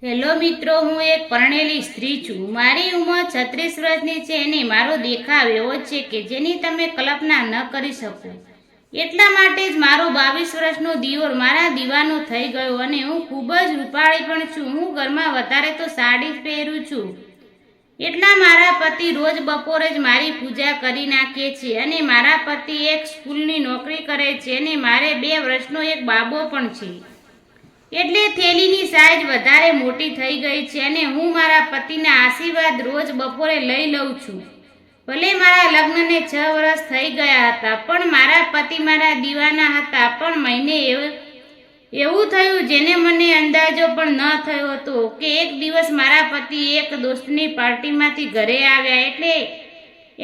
Hello મિત્રો, હું એક પરણેલી સ્ત્રી છું. મારી ઉંમર 36 વર્ષની છે અને મારો દેખાવ એવો છે કે જેની તમે કલ્પના ન કરી શકો. એટલા માટે જ મારો 22 વર્ષનો દિયોર મારા દીવાનો થઈ ગયો અને હું ખૂબ જ રૂપાળી પણ છું. હું ઘરમાં વધારે તો સાડી જ પહેરું છું. એટલા મારા પતિ રોજ બપોરે જ મારી પૂજા કરી નાખે છે અને મારા પતિ એક સ્કૂલની નોકરી કરે છે અને મારે 2 વર્ષનો એક બાબો પણ છે. એટલે થેલીની સાઈઝ વધારે મોટી થઈ ગઈ છે અને હું મારા પતિના આશીર્વાદ રોજ બપોરે લઈ લઉં છું. ભલે મારા લગ્નને 6 વર્ષ થઈ ગયા હતા, પણ મારા પતિ મારા દીવાના હતા. પણ મહિને એવું થયું જેને મને અંદાજો પણ ન થયો હતો કે એક દિવસ મારા પતિ એક દોસ્તની પાર્ટીમાંથી ઘરે આવ્યા. એટલે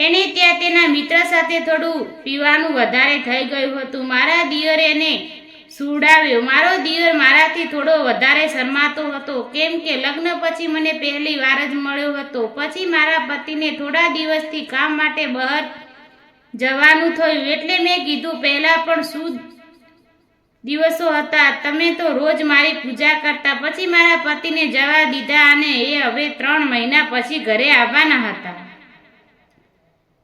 એણે ત્યાં તેના મિત્ર સાથે થોડું પીવાનું વધારે થઈ ગયું હતું. મારા દિયરે એને સુવડાવ્યો. મારો દિયર મારાથી થોડો વધારે શરમાતો હતો, કેમ કે લગ્ન પછી મને પહેલી વાર જ મળ્યો હતો. પછી મારા પતિને થોડા દિવસથી કામ માટે બહાર જવાનું થયું. એટલે મેં કીધું, પહેલા પણ શું દિવસો હતા, તમે તો રોજ મારી પૂજા કરતા. પછી મારા પતિને જવા દીધા અને એ હવે 3 મહિના પછી ઘરે આવવાના હતા,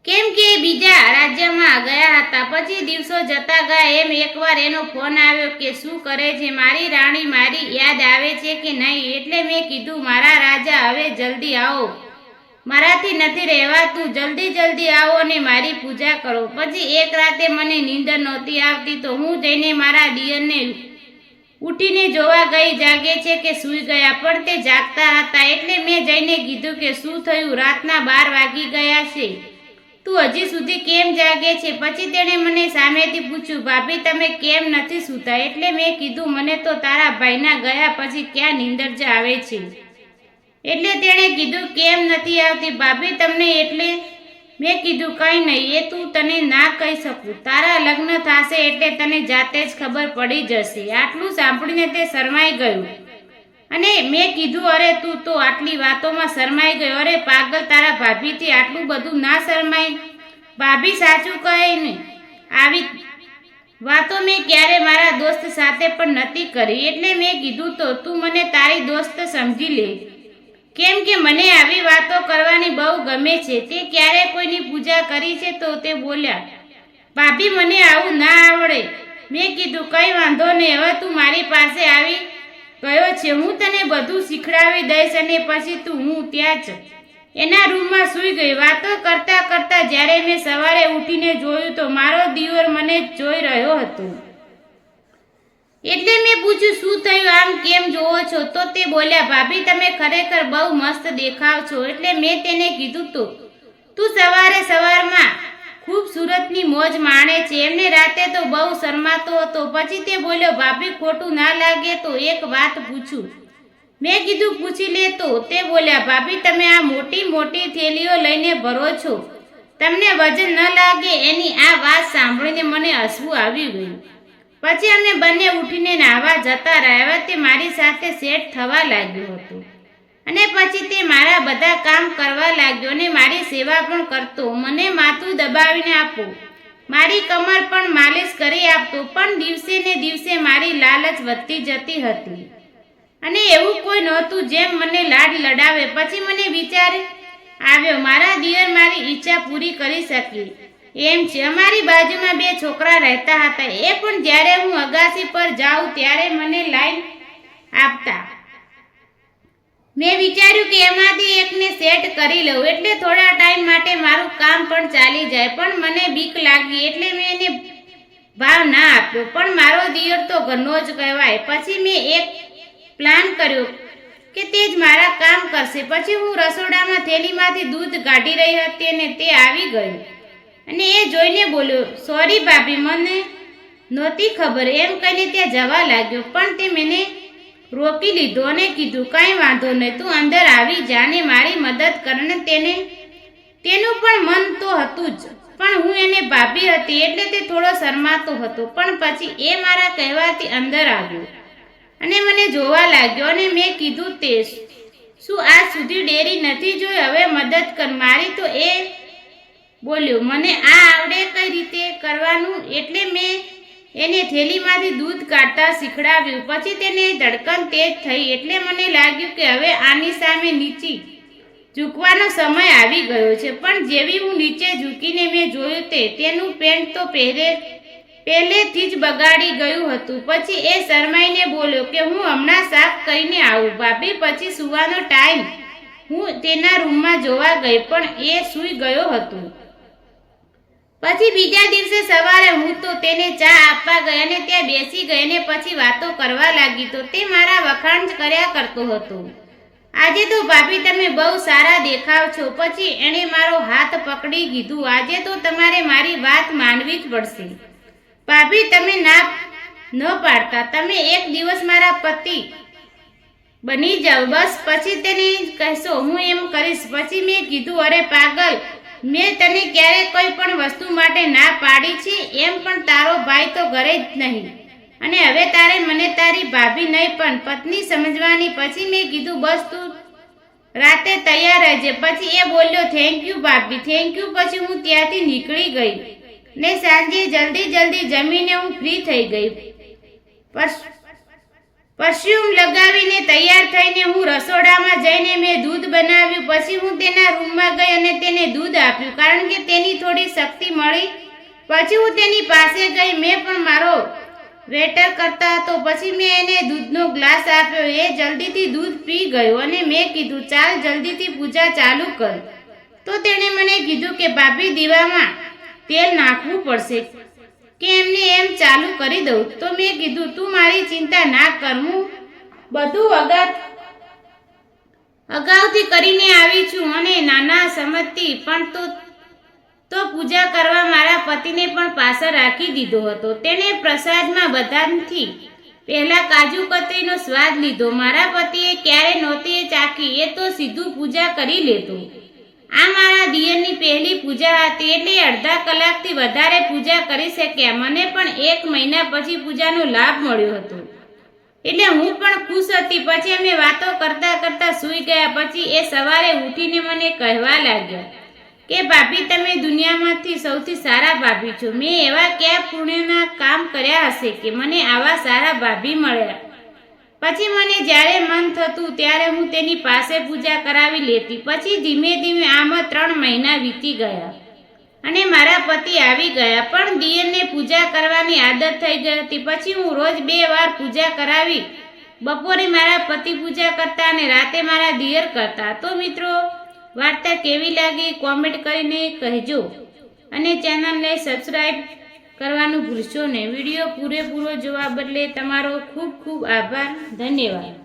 કેમ કે બીજા રાજ્યમાં ગયા હતા. પછી દિવસો જતા ગયા એમ એકવાર એનો ફોન આવ્યો કે શું કરે છે મારી રાણી, મારી યાદ આવે છે કે નહીં? એટલે મેં કીધું, મારા રાજા હવે જલ્દી આવો, મારાથી નથી રહેવાતું, જલ્દી આવો અને મારી પૂજા કરો. પછી એક રાતે મને નીંદર નહોતી આવતી તો હું જઈને મારા દિયરને ઉઠીને જોવા ગઈ જાગે છે કે સૂઈ ગયા, પણ તે જાગતા હતા. એટલે મેં જઈને કીધું કે શું થયું, રાતના 12 વાગી ગયા છે, તું હજી સુધી કેમ જાગે છે? પછી તેણે મને સામેથી પૂછ્યું, ભાભી તમે કેમ નથી સૂતા? એટલે મેં કીધું, મને તો તારા ભાઈના ગયા પછી ક્યાં નીંદર જ આવે છે. એટલે તેણે કીધું, કેમ નથી આવતી ભાભી તમને? એટલે મેં કીધું, કંઈ નહીં, એ તું તને ના કહી શકું, તારા લગ્ન થશે એટલે તને જાતે જ ખબર પડી જશે. આટલું સાંભળીને તે શરમાઈ ગયું અને મેં કીધું, અરે તું તો આટલી વાતોમાં શરમાઈ ગયો. અરે પાગલ, તારા ભાભીથી આટલું બધું ના શરમાય. ભાભી સાચું કહે ને, આવી વાતો મેં ક્યારે મારા દોસ્ત સાથે પણ નથી કરી. એટલે મેં કીધું, તો તું મને તારી દોસ્ત સમજી લે, કેમ કે મને આવી વાતો કરવાની બહુ ગમે છે. તે ક્યારે કોઈની પૂજા કરી છે? તો તે બોલ્યા, ભાભી મને આવું ના આવડે. મેં કીધું, કંઈ વાંધો નહીં, હવે તું મારી પાસે આવી ગયો છે, હું તને બધું શીખડાવી દઈશ અને પછી તું હું ત્યાં જ એના રૂમમાં સૂઈ ગઈ. વાતો કરતા કરતા જ્યારે મેં સવારે ઉઠીને જોયું તો મારો દિયોર મને જોઈ રહ્યો હતો. એટલે મેં પૂછ્યું, શું થયું, આમ કેમ જોવો છો? તો તે બોલ્યા, ભાભી તમે ખરેખર બહુ મસ્ત દેખાવ છો. એટલે મેં તેને કીધું, તો તું સવારમાં ખૂબ સુરતની મોજ માણે છે. એમને રાતે તો બહુ શરમાતો હતો. પછી તે બોલ્યો, ભાભી ખોટું ના લાગે તો એક વાત પૂછું? મેં કીધું, પૂછી લે. તો તે બોલ્યા, ભાભી તમે આ મોટી મોટી થેલીઓ લઈને ભરો છો, તમને વજન ન લાગે? એની આ વાત સાંભળીને મને હસવું આવી ગયું. પછી અમે બંને ઉઠીને નાહવા જતા રહ્યા. તે મારી સાથે સેટ થવા લાગ્યો હતો અને પછી તે મારા બધા કામ કરવા લાગ્યો અને મારી સેવા પણ કરતો. મને માથું દબાવીને આપો, મારી કમર પણ માલિશ કરી આપતો. પણ દિવસે ને દિવસે મારી લાલચ વધતી જતી હતી અને એવું કોઈ નહોતું જેમ મને લાડ લડાવે. પછી મને વિચાર આવ્યો, મારા દિયર મારી ઈચ્છા પૂરી કરી શકે એમ છે. અમારી બાજુમાં 2 છોકરા રહેતા હતા. એ પણ જ્યારે હું અગાસી પર જાઉં ત્યારે મને લાઈન આપતા. મેં વિચાર્યું કે એમાંથી એકને સેટ કરી લઉં, એટલે થોડા ટાઈમ માટે મારું કામ પણ ચાલી જાય. પણ મને બીક લાગી એટલે મેં એને ભાવ ના આપ્યો. પણ મારો દિયર તો ઘરનો જ કહેવાય. પછી મેં એક પ્લાન કર્યો કે તે જ મારા કામ કરશે. પછી હું રસોડામાં થેલીમાંથી દૂધ કાઢી રહી હતી અને તે આવી ગયો અને એ જોઈને બોલ્યો, સોરી ભાભી, મને નહોતી ખબર, એમ કહીને ત્યાં જવા લાગ્યો. પણ તે મને રોકી લીધો અને કીધું, કંઈ વાંધો નહીં, તું અંદર આવી જા ને મારી મદદ કરને. તેનું પણ મન તો હતું જ, પણ હું એને ભાભી હતી એટલે તે થોડો શરમાતો હતો. પણ પછી એ મારા કહેવાથી અંદર આવ્યો અને મને જોવા લાગ્યો અને મેં કીધું, તે શું આજ સુધી ડેરી નથી જોઈ? હવે મદદ કર મારી. તો એ બોલ્યો, મને આ આવડે કઈ રીતે કરવાનું? એટલે મેં એને થેલીમાંથી દૂધ કાઢતા શીખડાવ્યું. પછી તેને ધડકન તેજ થઈ એટલે મને લાગ્યું કે હવે આની સામે નીચી ઝૂકવાનો સમય આવી ગયો છે. પણ જેવી હું નીચે ઝૂકીને મેં જોયું તેનું પેન્ટ તો પહેલેથી જ બગાડી ગયું હતું. પછી એ શરમાઈને બોલ્યો કે હું હમણાં સાફ કરીને આવું. ભાભી પછી સૂવાનો ટાઈમ હું તેના રૂમમાં જોવા ગઈ પણ એ સૂઈ ગયો હતો. પછી બીજા દિવસે સવારે હું તો તેને ચા આપવા ગઈ અને ત્યાં બેસી ગઈ અને પછી વાતો કરવા લાગી તો તે મારા વખાણ જ કર્યા કરતો હતો. આજે તો ભાભી તમે બહુ સારા દેખાવ છો. પછી એણે મારો હાથ પકડી કીધું, આજે તો તમારે મારી વાત માનવી જ પડશે. ભાભી તમે ના ન પાડતા, તમે એક દિવસ મારા પતિ બની જાઓ બસ. પછી તેને કહેશો હું એમ કરીશ. પછી મેં કીધું, અરે પાગલ, મેં તને ક્યારે કોઈ પણ વસ્તુ માટે ના પાડી છે? એમ પણ તારો ભાઈ તો ઘરે જ નહીં અને હવે તારે મને તારી ભાભી નહીં પણ પત્ની સમજવાની. પછી મેં કીધું બસ તું રાતે તૈયાર રહેજે. પછી એ બોલ્યો થેન્ક યુ ભાભી, થેન્ક યુ. પછી હું ત્યાંથી નીકળી ગઈ ને સાંજે જલ્દી જમીને હું ફ્રી થઈ ગઈ. પરફ્યુમ લગાવીને તૈયાર થઈને હું રસોડામાં જઈને મેં દૂધ બનાવ્યું. પછી હું તેના રૂમમાં ગઈ અને તેને દૂધ આપ્યું કારણ કે તેની થોડી શક્તિ મળી. પછી હું તેની પાસે ગઈ. મેં પણ મારો વેટર કરતા હતો. પછી મેં એને દૂધનો ગ્લાસ આપ્યો. એ જલ્દીથી દૂધ પી ગયો અને મેં કીધું ચાલ જલ્દીથી પૂજા ચાલુ કર. તો તેણે મને કીધું કે ભાભી દીવામાં તેલ નાખવું પડશે કે એમને એમ ચાલુ કરી દઉં. તો મેં કીધું તું મારી ચિંતા ના કર, હું બધું અગાઉથી કરીને આવી છું અને નાના સમજતી પણ તો પૂજા કરવા મારા પતિને પણ પાછળ રાખી દીધો હતો. તેણે પ્રસાદમાં બદામથી પહેલા કાજુ કતરીનો સ્વાદ લીધો. મારા પતિએ ક્યારે નહોતી ચાખી, એ તો સીધું પૂજા કરી લેતો. આ મારા દિયરની પહેલી પૂજા હતી એટલે અડધા કલાકથી વધારે પૂજા કરી શક્યા. મને પણ 1 મહિના પછી પૂજાનો લાભ મળ્યો હતો એટલે હું પણ ખુશ હતી. પછી અમે વાતો કરતા સૂઈ ગયા. પછી એ સવારે ઉઠીને મને કહેવા લાગ્યા કે ભાભી તમે દુનિયામાંથી સૌથી સારા ભાભી છો. મેં એવા કયા પુણ્યના કામ કર્યા હશે કે મને આવા સારા ભાભી મળ્યા. પછી મને જ્યારે મન થતું ત્યારે હું તેની પાસે પૂજા કરાવી લેતી. પછી ધીમે આમ 3 મહિના વીતી ગયા અને મારા પતિ આવી ગયા. પણ દિયરને પૂજા કરવાની આદત થઈ ગઈ હતી. પછી હું રોજ 2 વાર પૂજા કરાવી. બપોરે મારા પતિ પૂજા કરતા અને રાતે મારા દિયર કરતા. તો મિત્રો વાર્તા કેવી લાગી કોમેન્ટ કરીને કહેજો અને ચેનલને સબસ્ક્રાઈબ કરવાનું ભૂલશો નહીં. વિડીયો પૂરેપૂરો જોવા બદલે તમારો ખૂબ ખૂબ આભાર. ધન્યવાદ.